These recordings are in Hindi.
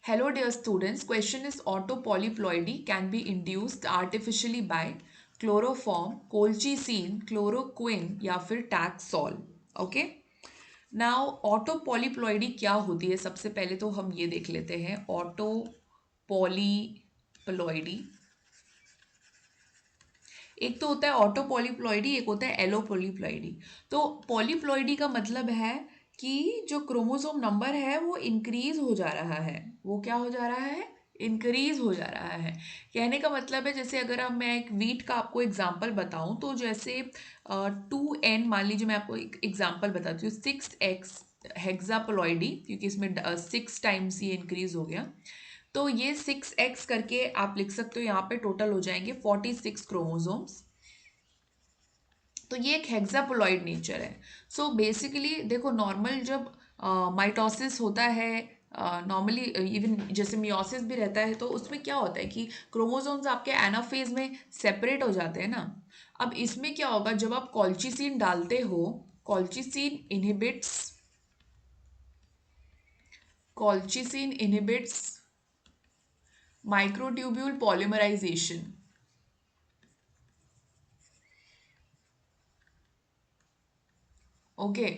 Hello dear students, question is autopolyploidy can be induced artificially by chloroform, colchicine, chloroquine या फिर taxol. Okay? Now autopolyploidy क्या होती है? सबसे पहले तो हम ये देख लेते हैं autopolyploidy. एक तो होता है ऑटोपॉलीप्लॉइडी, एक होता है एलोपॉलीप्लॉइडी. तो पॉलीप्लॉइडी का मतलब है कि जो क्रोमोसोम नंबर है वो इंक्रीज हो जा रहा है. वो क्या हो जा रहा है? इंक्रीज हो जा रहा है. कहने का मतलब है जैसे अगर हम मैं एक वीट का आपको एग्जांपल बताऊं तो जैसे 2n, मान लीजिए मैं आपको एक एग्जांपल बताती हूँ. 6x हेक्साप्लॉइडी, क्योंकि इसमें 6 टाइम्स ये इंक्रीज हो गया. तो ये 6x करके आप लिख सकते हो. यहाँ पे टोटल हो जाएंगे 46 क्रोमोसोम्स. तो ये एक हेक्साप्लॉइड नेचर है. सो बेसिकली देखो, नॉर्मल जब माइटोसिस होता है, नॉर्मली इवन जैसे मियोसिस भी रहता है, तो उसमें क्या होता है कि क्रोमोसोम्स आपके एनाफेज में सेपरेट हो जाते हैं ना. अब इसमें क्या होगा, जब आप कॉल्चिसिन डालते हो, colchicine inhibits microtubule polymerisation. Okay,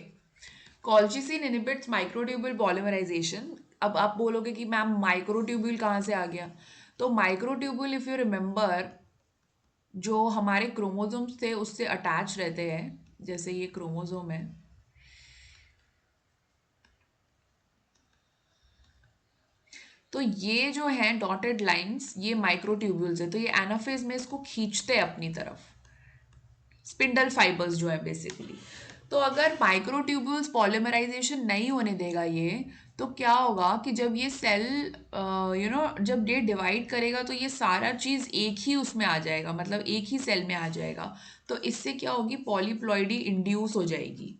colchicine inhibits microtubule polymerisation. अब आप बोलोगे कि मैम माइक्रोट्यूब्यूल कहाँ से आ गया? तो माइक्रोट्यूब्यूल, इफ यू रिमेंबर, जो हमारे क्रोमोसोम्स थे उससे अटैच रहते हैं. जैसे ये क्रोमोसोम है, तो ये जो है डॉटेड लाइंस, ये माइक्रोट्यूब्यूल्स है. तो ये एनाफेज में इसको खींचते हैं अपनी तरफ, स्पिंडल फाइबर्स जो है बेसिकली. तो अगर माइक्रोट्यूब्यूल्स पॉलीमराइजेशन नहीं होने देगा ये, तो क्या होगा कि जब ये सेल जब ये डिवाइड करेगा तो ये सारा चीज़ एक ही उसमें आ जाएगा, मतलब एक ही सेल में आ जाएगा. तो इससे क्या होगी, पॉलीप्लॉइडी इंड्यूस हो जाएगी.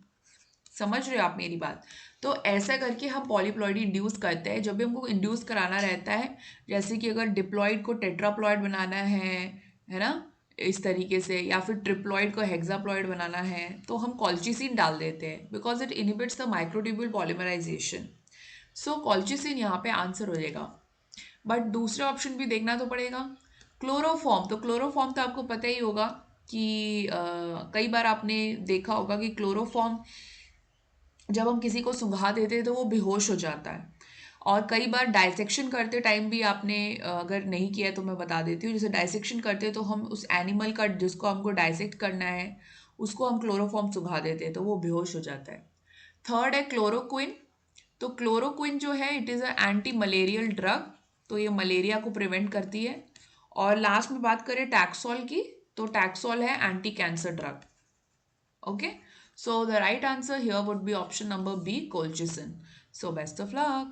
समझ रहे हो आप मेरी बात? तो ऐसा करके हम पॉलीप्लॉइडी इंड्यूस करते हैं. जब भी हमको इंड्यूस कराना रहता है, जैसे कि अगर डिप्लॉइड को टेट्राप्लॉइड बनाना है ना, इस तरीके से, या फिर ट्रिप्लॉइड को हेक्साप्लॉइड बनाना है, तो हम कॉल्चिसिन डाल देते हैं because it inhibits the microtubule polymerisation. So colchicine यहाँ पे आंसर हो जाएगा. बट दूसरे ऑप्शन भी देखना तो पड़ेगा. क्लोरोफॉर्म, तो क्लोरोफॉर्म तो आपको पता ही होगा कि कई बार आपने देखा होगा कि क्लोरोफॉर्म जब हम किसी को सुंघा देते हैं तो वो बेहोश हो जाता है. और कई बार डाइसेक्शन करते टाइम भी आपने अगर नहीं किया है तो मैं बता देती हूँ. जैसे डाइसेक्शन करते हैं तो हम उस एनिमल का जिसको हमको डाइसेक्ट करना है उसको हम क्लोरोफॉर्म सुंघा देते हैं तो वो बेहोश हो जाता है. थर्ड है क्लोरोक्विन. तो क्लोरोक्विन जो है it is a anti malarial drug. तो ये मलेरिया को प्रिवेंट करती है. और लास्ट में बात करें टैक्सोल की, तो टैक्सोल है anti cancer drug. Okay, so the right answer here would be option number B, colchicine. So best of luck.